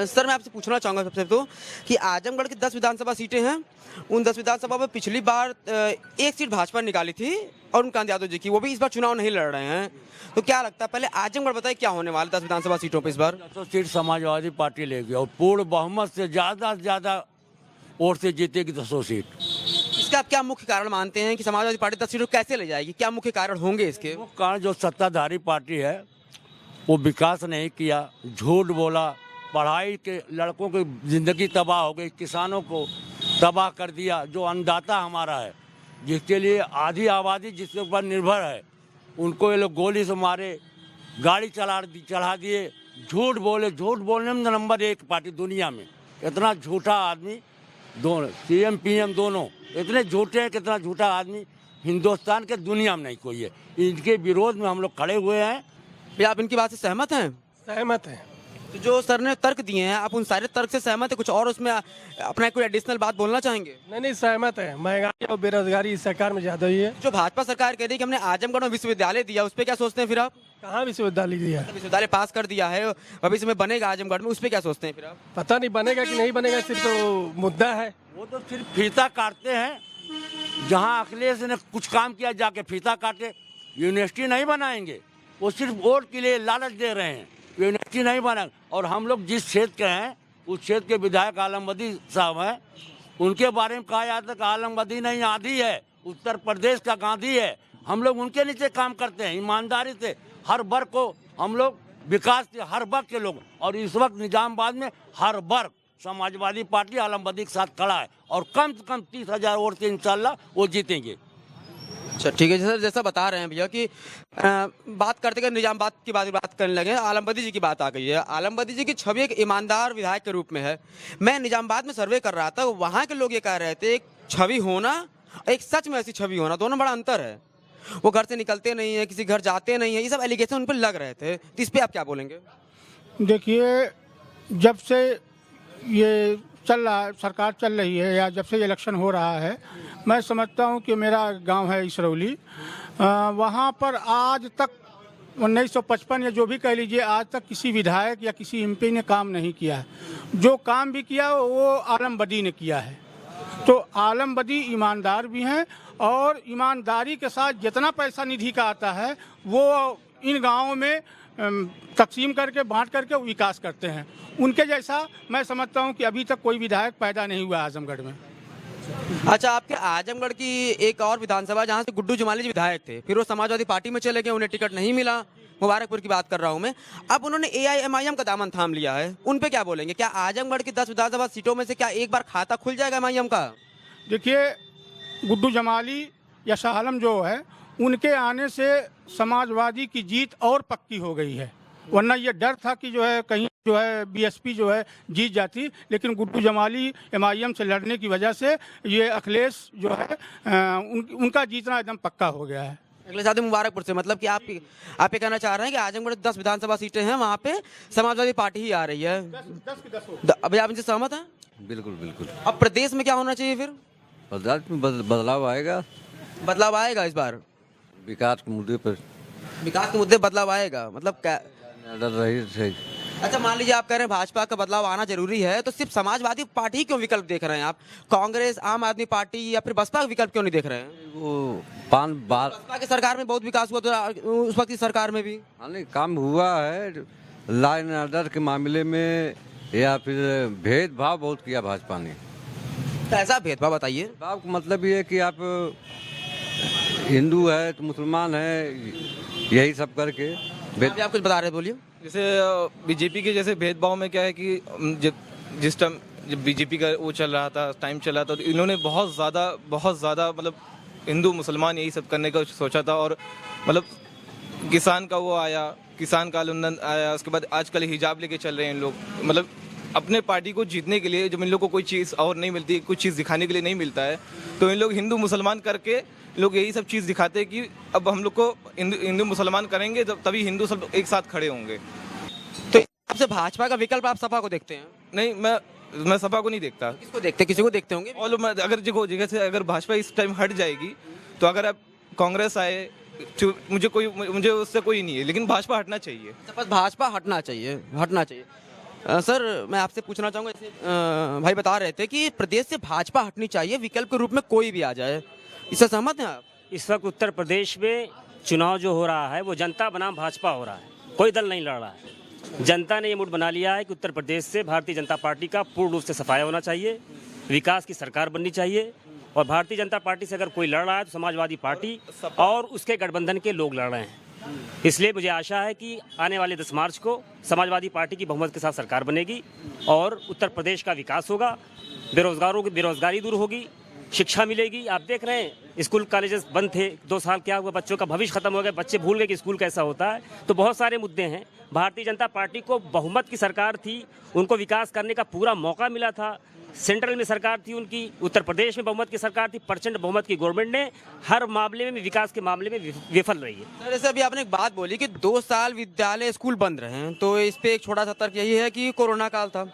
Sir मैं आपसे पूछना चाहूँगा सबसे तो कि आजमगढ़ की 10 विधानसभा सीटें हैं। उन 10 विधानसभा में पिछली बार एक सीट भाजपा निकाली थी और कांत यादव जी की, वो भी इस बार चुनाव नहीं लड़ रहे हैं। तो क्या लगता है, पहले आजमगढ़ बताइए क्या होने वाला 10 विधानसभा सीटों पर इस बार? तो सीट समाजवादी पार्टी लेगी और पूर्ण बहुमत से ज्यादा वोट से जीतेगी 200 सीट। इसका आप क्या मुख्य कारण मानते हैं कि समाजवादी पार्टी 10 सीटों कैसे ले जाएगी? क्या मुख्य कारण होंगे इसके? वो कारण जो सत्ताधारी पार्टी है वो विकास नहीं किया, झूठ बोला, पढ़ाई के लड़कों की जिंदगी तबाह हो गई, किसानों को तबाह कर दिया। जो अन्नदाता हमारा है, जिसके लिए आधी आबादी जिसके ऊपर निर्भर है, उनको ये लोग गोली से मारे, गाड़ी चढ़ा दिए, झूठ बोले। झूठ बोलने में नंबर 1 पार्टी दुनिया में। इतना झूठा आदमी दोनों CM PM दोनों इतने झूठे हैं, कितना झूठा आदमी हिंदुस्तान के दुनिया में नहीं कोई है। इनके विरोध में हम लोग खड़े हुए हैं। भैया आप इनकी बात से सहमत हैं? सहमत है। तो जो सर ने तर्क दिए हैं, आप उन सारे तर्क से सहमत है? कुछ और उसमें अपना कोई एडिशनल बात बोलना चाहेंगे? नहीं सहमत है। महंगाई और बेरोजगारी इस सरकार में ज्यादा ही है। जो भाजपा सरकार कह रही है कि हमने आजमगढ़ में विश्वविद्यालय दिया, उस पर क्या सोचते हैं फिर आप? कहाँ विश्वविद्यालय दिया? विश्वविद्यालय पास कर दिया है, भविष्य में बनेगा आजमगढ़ में, उस पर क्या सोचते हैं फिर आप? पता नहीं बनेगा कि नहीं बनेगा, सिर्फ तो मुद्दा है। वो तो सिर्फ फीता काटते हैं। जहां अखिलेश ने कुछ काम किया जाके फीता काटे। यूनिवर्सिटी नहीं बनाएंगे, वो सिर्फ वोट के लिए लालच दे रहे हैं। यूनिवर्सिटी नहीं बना। और हम लोग जिस क्षेत्र के हैं उस क्षेत्र के विधायक आलम बदी साहब हैं, उनके बारे में कहा जाता है कि आलम बदी नहीं आंधी है, उत्तर प्रदेश का गांधी है। हम लोग उनके नीचे काम करते हैं ईमानदारी से। हर वर्ग को हम लोग विकास के, हर वर्ग के लोग। और इस वक्त निजामाबाद में हर वर्ग समाजवादी पार्टी आलम बदी के साथ खड़ा है और कम से कम 30,000 वोट से इंशाल्लाह वो जीतेंगे। अच्छा ठीक है सर, जैसा बता रहे हैं भैया कि बात करते करते निजामाबाद की बात करने लगे, आलमबदी जी की बात आ गई है। आलमबदी जी की छवि एक ईमानदार विधायक के रूप में है। मैं निजामाबाद में सर्वे कर रहा था, वहाँ के लोग ये कह रहे थे एक छवि होना, एक सच में ऐसी छवि होना, दोनों बड़ा अंतर है। वो घर से निकलते नहीं है, किसी घर जाते नहीं है, ये सब एलिगेशन उन पर लग रहे थे। तो इस पर आप क्या बोलेंगे? देखिए, जब से ये चल रहा है, सरकार चल रही है, या जब से इलेक्शन हो रहा है, मैं समझता हूँ कि मेरा गांव है इसरौली, वहाँ पर आज तक 1955 या जो भी कह लीजिए, आज तक किसी विधायक या किसी MP ने काम नहीं किया है। जो काम भी किया वो आलम बदी ने किया है। तो आलम बदी ईमानदार भी हैं और ईमानदारी के साथ जितना पैसा निधि का आता है वो इन गाँवों में तकसीम करके, बांट करके विकास करते हैं। उनके जैसा मैं समझता हूं कि अभी तक कोई विधायक पैदा नहीं हुआ आजमगढ़ में। अच्छा, आपके आजमगढ़ की एक और विधानसभा जहां से गुड्डू जमाली जी विधायक थे, फिर वो समाजवादी पार्टी में चले गए, उन्हें टिकट नहीं मिला। मुबारकपुर की बात कर रहा हूं मैं। अब उन्होंने AIMIM का दामन थाम लिया है, उन पे क्या बोलेंगे? क्या आजमगढ़ की 10 विधानसभा सीटों में से क्या एक बार खाता खुल जाएगा MIM का? देखिए, गुड्डू जमाली या शाह आलम जो है, उनके आने से समाजवादी की जीत और पक्की हो गई है। वरना ये डर था कि जो है कहीं जो है BSP जो है जीत जाती, लेकिन गुड्डू जमाली MIM से लड़ने की वजह से ये अखिलेश जो है उनका जीतना एकदम पक्का हो गया है। अगले साथ मुबारकपुर से, मतलब कि आप ये कहना चाह रहे हैं कि आजमगढ़ 10 विधानसभा सीटें हैं, वहाँ पे समाजवादी पार्टी ही आ रही है। 10 की 10 अभी आप इनसे सहमत हैं? बिल्कुल बिल्कुल। अब प्रदेश में क्या होना चाहिए फिर? प्रदेश में बदलाव आएगा। बदलाव आएगा इस बार? विकास के मुद्दे पर विकास के मुद्दे बदलाव आएगा, मतलब क्या? डर रही थे। अच्छा, मान लीजिए आप कह रहे हैं भाजपा का बदलाव आना जरूरी है, तो सिर्फ समाजवादी पार्टी ही क्यों विकल्प देख रहे हैं आप? कांग्रेस, आम आदमी पार्टी या फिर बसपा का विकल्प क्यों नहीं देख रहे हैं? वो 5 बार बसपा की सरकार में बहुत विकास हुआ, तो उस वक्त की सरकार में भी नहीं काम हुआ है। लॉ एंड ऑर्डर के मामले में या फिर भेदभाव बहुत किया भाजपा ने। तो ऐसा भेदभाव बताइए। भेदभाव का मतलब ये है कि आप हिंदू है तो मुसलमान है, यही सब करके आप कुछ बता रहे, बोलिए। जैसे बीजेपी के जैसे भेदभाव में क्या है कि जिस टाइम जब बीजेपी का वो चल रहा था, टाइम चल रहा था, तो इन्होंने बहुत ज़्यादा मतलब हिंदू मुसलमान यही सब करने का सोचा था। और मतलब किसान का वो आया, किसान का आंदोलन आया, उसके बाद आजकल हिजाब लेके चल रहे हैं इन लोग। मतलब अपने पार्टी को जीतने के लिए जब इन लोग को कोई चीज़ और नहीं मिलती, कुछ चीज़ दिखाने के लिए नहीं मिलता है, तो इन लोग हिंदू मुसलमान करके लोग यही सब चीज़ दिखाते हैं कि अब हम लोग को हिंदू मुसलमान करेंगे तभी हिंदू सब एक साथ खड़े होंगे। तो आपसे भाजपा का विकल्प आप सपा को देखते हैं? नहीं, मैं सपा को नहीं देखता। किसको देखते? किसी को देखते होंगे। और अगर जगह से अगर भाजपा इस टाइम हट जाएगी, तो अगर अब कांग्रेस आए, मुझे उससे कोई नहीं है, लेकिन भाजपा हटना चाहिए। भाजपा हटना चाहिए। सर मैं आपसे पूछना चाहूँगा, जैसे भाई बता रहे थे कि प्रदेश से भाजपा हटनी चाहिए, विकल्प के रूप में कोई भी आ जाए, इससे सहमत हैं आप? इस वक्त उत्तर प्रदेश में चुनाव जो हो रहा है वो जनता बनाम भाजपा हो रहा है, कोई दल नहीं लड़ रहा है। जनता ने ये मूड बना लिया है कि उत्तर प्रदेश से भारतीय जनता पार्टी का पूर्ण रूप से सफाया होना चाहिए, विकास की सरकार बननी चाहिए, और भारतीय जनता पार्टी से अगर कोई लड़ रहा है तो समाजवादी पार्टी और उसके गठबंधन के लोग लड़ रहे हैं। इसलिए मुझे आशा है कि आने वाले 10 मार्च को समाजवादी पार्टी की बहुमत के साथ सरकार बनेगी और उत्तर प्रदेश का विकास होगा, बेरोजगारों की बेरोजगारी दूर होगी, शिक्षा मिलेगी। आप देख रहे हैं स्कूल कॉलेजेस बंद थे 2 साल, क्या हुआ, बच्चों का भविष्य खत्म हो गया, बच्चे भूल गए कि स्कूल कैसा होता है। तो बहुत सारे मुद्दे हैं। भारतीय जनता पार्टी को बहुमत की सरकार थी, उनको विकास करने का पूरा मौका मिला था। सेंट्रल में सरकार थी उनकी, उत्तर प्रदेश में बहुमत की सरकार थी, प्रचंड बहुमत की गवर्नमेंट ने हर मामले में, विकास के मामले में विफल रही है। सर जैसे अभी आपने एक बात बोली कि 2 साल विद्यालय स्कूल बंद रहे हैं, तो इस पे एक छोटा सा तर्क यही है कि कोरोना काल था।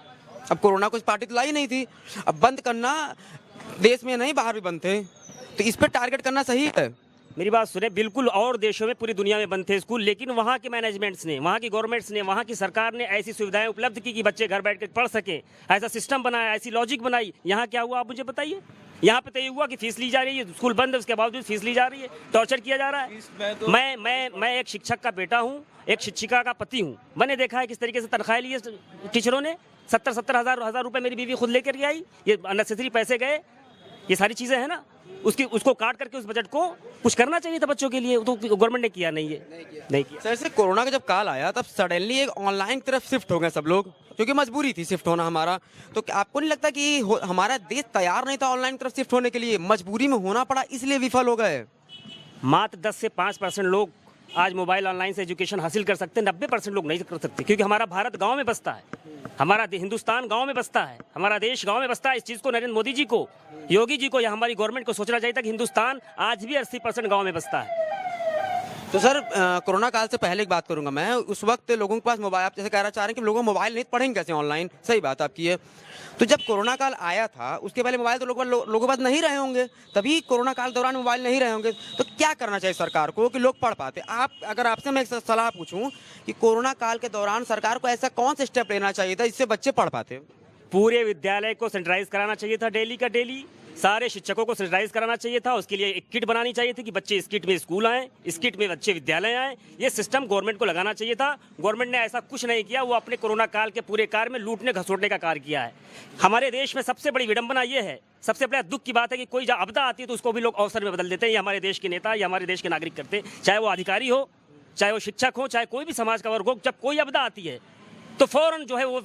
अब कोरोना कुछ पार्टी तो लाई नहीं थी, अब बंद करना, देश में नहीं बाहर भी बंद थे, तो इस पे टारगेट करना सही है? मेरी बात सुने, बिल्कुल, और देशों में, पूरी दुनिया में बंद थे स्कूल, लेकिन वहाँ के मैनेजमेंट्स ने, वहाँ की गवर्नमेंट्स ने, वहाँ की सरकार ने ऐसी सुविधाएं उपलब्ध की कि बच्चे घर बैठ कर पढ़ सकें, ऐसा सिस्टम बनाया, ऐसी लॉजिक बनाई। यहाँ क्या हुआ आप मुझे बताइए? यहाँ पे तो ये हुआ कि फीस ली जा रही है, स्कूल बंद है उसके बावजूद फीस ली जा रही है, टॉर्चर किया जा रहा है। मैं एक शिक्षक का बेटा हूँ, एक शिक्षिका का पति हूँ। मैंने देखा है किस तरीके से तनख्वाह ली है टीचरों ने। 70 हजार रुपए मेरी बीवी खुद लेकर आई, ये अननेसेसरी पैसे गए, ये सारी चीजें हैं ना। उसको काट करके उस बजट को कुछ करना चाहिए था बच्चों के लिए, तो गवर्नमेंट ने किया नहीं है, नहीं किया। सर जैसे कोरोना का जब काल आया तब सडनली एक ऑनलाइन की तरफ शिफ्ट हो गए सब लोग, क्योंकि मजबूरी थी शिफ्ट होना हमारा। तो आपको नहीं लगता कि हमारा देश तैयार नहीं था ऑनलाइन की तरफ शिफ्ट होने के लिए, मजबूरी में होना पड़ा इसलिए विफल हो गए? मात्र 10 से 5% लोग आज मोबाइल ऑनलाइन से एजुकेशन हासिल कर सकते हैं, 90% लोग नहीं कर सकते, क्योंकि हमारा भारत गांव में बसता है, हमारा हिंदुस्तान गांव में बसता है, हमारा देश गांव में बसता है। इस चीज़ को नरेंद्र मोदी जी को, योगी जी को या हमारी गवर्नमेंट को सोचना चाहिए था कि हिंदुस्तान आज भी 80% गांव में बसता है। तो सर कोरोना काल से पहले एक बात करूंगा मैं, उस वक्त लोगों के पास मोबाइल, आप जैसे कहना चाह रहे हैं कि लोगों मोबाइल नहीं पढ़ेंगे कैसे ऑनलाइन, सही बात आपकी है। तो जब कोरोना काल आया था उसके पहले मोबाइल तो लोगों के पास नहीं रहे होंगे, तभी कोरोना काल दौरान मोबाइल नहीं रहे होंगे, तो क्या करना चाहिए सरकार को कि लोग पढ़ पाते? आप, अगर आपसे मैं एक सलाह पूछूं कि कोरोना काल के दौरान सरकार को ऐसा कौन सा स्टेप लेना चाहिए था जिससे बच्चे पढ़ पाते? पूरे विद्यालय को सैनिटाइज कराना चाहिए था, डेली का डेली। सारे शिक्षकों को सैनिटाइज कराना चाहिए था, उसके लिए एक किट बनानी चाहिए थी कि बच्चे इस किट में स्कूल आएँ, इस किट में बच्चे विद्यालय आएँ। ये सिस्टम गवर्नमेंट को लगाना चाहिए था। गवर्नमेंट ने ऐसा कुछ नहीं किया, वो अपने कोरोना काल के पूरे कार्य में लूटने घसोटने का कार्य किया है। हमारे देश में सबसे बड़ी विडंबना ये है, सबसे बड़ा दुख की बात है कि कोई जब आपदा आती है तो उसको भी लोग अवसर में बदल देते हैं। ये हमारे देश के नेता या हमारे देश के नागरिक करते हैं, चाहे वो अधिकारी हो, चाहे वो शिक्षक हो, चाहे कोई भी समाज का वर्ग हो। जब कोई आपदा आती है तो फौरन जो है वो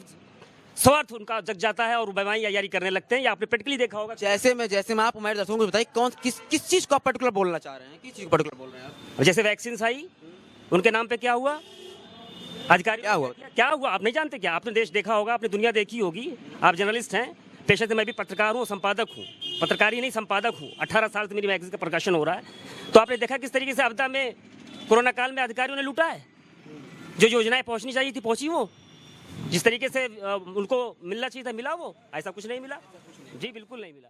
स्वार्थ उनका जग जाता है और बेईमानी यारी करने लगते हैं। ये आपने प्रैक्टिकली देखा होगा। जैसे मैं आप हमारे दर्शकों को बताइए किस चीज़ को आप पर्टिकुलर बोलना चाह रहे हैं, किस चीज़ को पर्टिकुलर बोल रहे हैं आप? जैसे वैक्सीन आई, उनके नाम पे क्या हुआ? अधिकारी क्या हुआ? क्या हुआ आप नहीं जानते क्या? आपने देश देखा होगा, आपने दुनिया देखी होगी, आप जर्नलिस्ट हैं पेशे से। मैं भी पत्रकार हूँ, संपादक हूँ, पत्रकार ही नहीं संपादक हूँ। 18 साल से मेरी मैगजीन का प्रकाशन हो रहा है। तो आपने देखा किस तरीके से आपदा में, कोरोना काल में अधिकारियों ने लूटा है। जो योजनाएं पहुँचनी चाहिए थी पहुँची, वो जिस तरीके से उनको मिलना चाहिए था मिला, वो ऐसा कुछ नहीं मिला जी, बिल्कुल नहीं मिला।